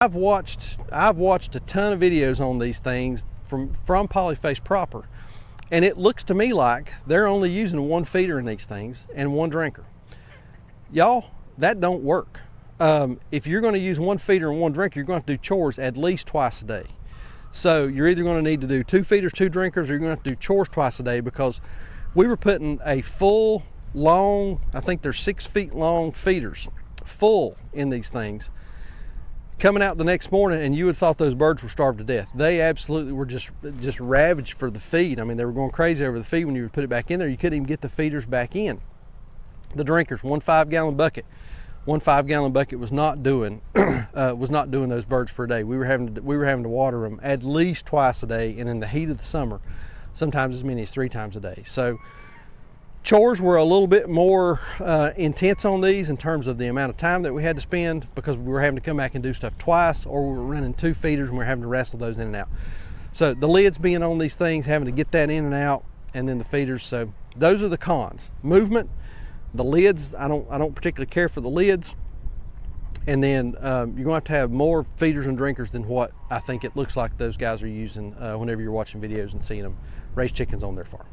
I've watched a ton of videos on these things from Polyface proper, and it looks to me like they're only using one feeder in these things and one drinker. Y'all, that don't work. If you're going to use one feeder and one drinker, you're going to have to do chores at least twice a day. So you're either going to need to do 2 feeders, 2 drinkers, or you're going to have to do chores twice a day, because we were putting a full long, I think they're 6 feet long feeders full in these things, coming out the next morning, and you would have thought those birds were starved to death. They absolutely were just ravaged for the feed. I mean, they were going crazy over the feed. When you would put it back in there, you couldn't even get the feeders back in. The drinkers, 1 5-gallon bucket. 1 5-gallon bucket was not doing those birds for a day. We were having to water them at least twice a day, and in the heat of the summer, sometimes as many as 3 times a day. So chores were a little bit more intense on these in terms of the amount of time that we had to spend, because we were having to come back and do stuff twice, or we were running 2 feeders and we were having to wrestle those in and out. So the lids being on these things, having to get that in and out, and then the feeders. So those are the cons. Movement, the lids, I don't particularly care for the lids. And then you're going to have more feeders and drinkers than what I think it looks like those guys are using whenever you're watching videos and seeing them raise chickens on their farm.